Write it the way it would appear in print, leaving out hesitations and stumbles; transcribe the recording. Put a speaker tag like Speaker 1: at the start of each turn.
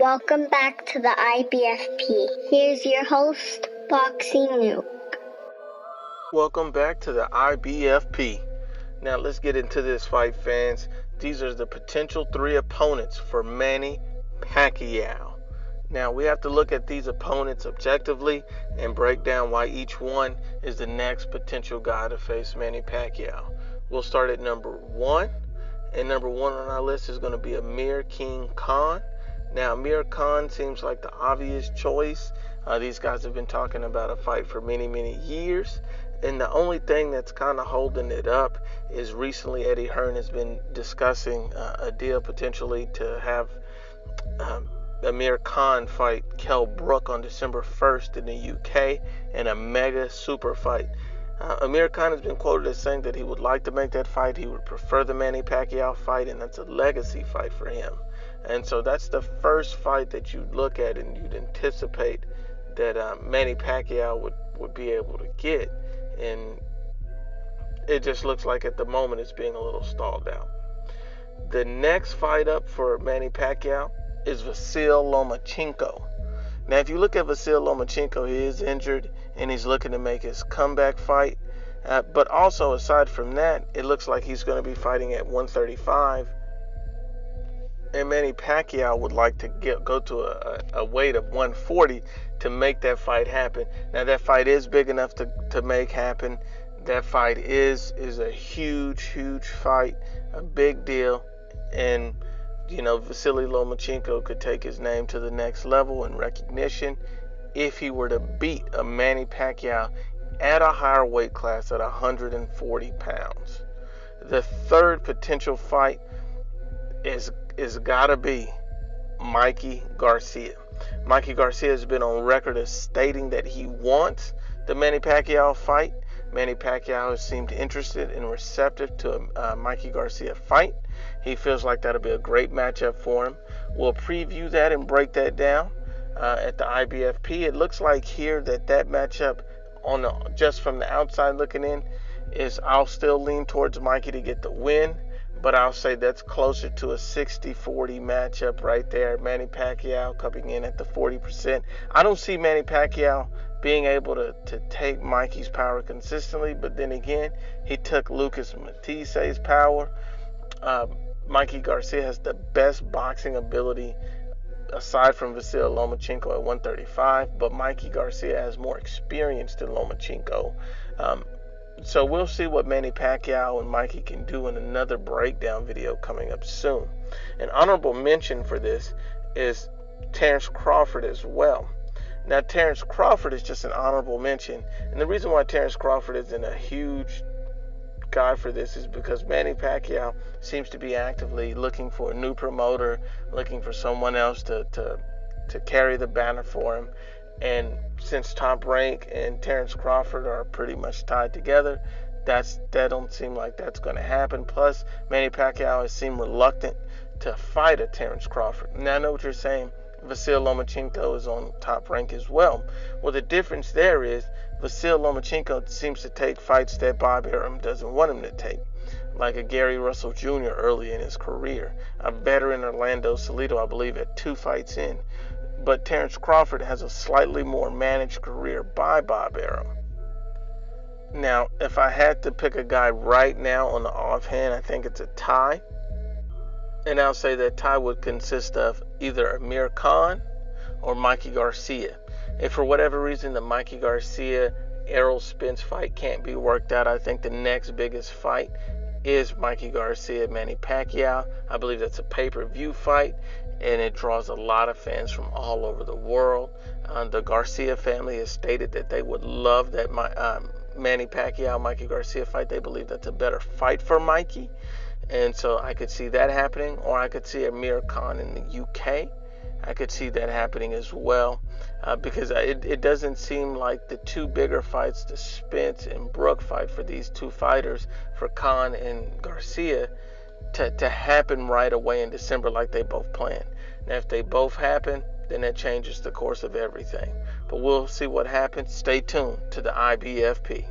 Speaker 1: Welcome back to the IBFP. Here's your host, Boxing Nuke.
Speaker 2: Welcome back to the IBFP. Now let's get into this fight, fans. These are the potential 3 opponents for Manny Pacquiao. Now we have to look at these opponents objectively and break down why each one is the next potential guy to face Manny Pacquiao. We'll start at number 1. And number 1 on our list is going to be Amir King Khan. Now, Amir Khan seems like the obvious choice. These guys have been talking about a fight for many, many years. And the only thing that's kind of holding it up is recently Eddie Hearn has been discussing a deal potentially to have Amir Khan fight Kell Brook on December 1st in the UK in a mega super fight. Amir Khan has been quoted as saying that he would like to make that fight. He would prefer the Manny Pacquiao fight, and that's a legacy fight for him. And so that's the first fight that you'd look at and you'd anticipate that Manny Pacquiao would be able to get. And it just looks like at the moment it's being a little stalled out. The next fight up for Manny Pacquiao is Vasyl Lomachenko. Now, if you look at Vasyl Lomachenko, he is injured and he's looking to make his comeback fight. But also, aside from that, it looks like he's going to be fighting at 135. And Manny Pacquiao would like to go to a weight of 140 to make that fight happen. Now, that fight is big enough to make happen. That fight is a huge, huge fight, a big deal. And, you know, Vasyl Lomachenko could take his name to the next level in recognition if he were to beat a Manny Pacquiao at a higher weight class at 140 pounds. The third potential fight is gotta be Mikey Garcia. Mikey Garcia has been on record as stating that he wants the Manny Pacquiao fight. Manny Pacquiao has seemed interested and receptive to a Mikey Garcia fight. He feels like that'll be a great matchup for him. We'll preview that and break that down at the IBFP. It looks like here that matchup, just from the outside looking in, I'll still lean towards Mikey to get the win. But I'll say that's closer to a 60-40 matchup right there. Manny Pacquiao coming in at the 40%. I don't see Manny Pacquiao being able to take Mikey's power consistently. But then again, he took Lucas Matthyse's power. Mikey Garcia has the best boxing ability aside from Vasyl Lomachenko at 135. But Mikey Garcia has more experience than Lomachenko. So we'll see what Manny Pacquiao and Mikey can do in another breakdown video coming up soon. An honorable mention for this is Terence Crawford as well. Now, Terence Crawford is just an honorable mention. And the reason why Terence Crawford isn't a huge guy for this is because Manny Pacquiao seems to be actively looking for a new promoter, looking for someone else to carry the banner for him. And since Top Rank and Terence Crawford are pretty much tied together, that don't seem like that's going to happen. Plus, Manny Pacquiao has seemed reluctant to fight a Terence Crawford. Now, I know what you're saying. Vasyl Lomachenko is on Top Rank as well. Well, the difference there is Vasyl Lomachenko seems to take fights that Bob Arum doesn't want him to take, like a Gary Russell Jr. early in his career, a veteran Orlando Salido, I believe, at 2 fights in. But Terence Crawford has a slightly more managed career by Bob Arum. Now, if I had to pick a guy right now on the offhand, I think it's a tie. And I'll say that tie would consist of either Amir Khan or Mikey Garcia. If for whatever reason the Mikey Garcia Errol Spence fight can't be worked out, I think the next biggest fight is Mikey Garcia Manny Pacquiao. I believe that's a pay-per-view fight, and it draws a lot of fans from all over the world. The Garcia family has stated that they would love that Manny Pacquiao Mikey Garcia fight. They believe that's a better fight for Mikey, and so I could see that happening. Or I could see Amir Khan in the UK. I could see that happening as well, because it doesn't seem like the 2 bigger fights, the Spence and Brook fight for these 2 fighters, for Khan and Garcia, to happen right away in December like they both planned. Now, if they both happen, then that changes the course of everything. But we'll see what happens. Stay tuned to the IBFP.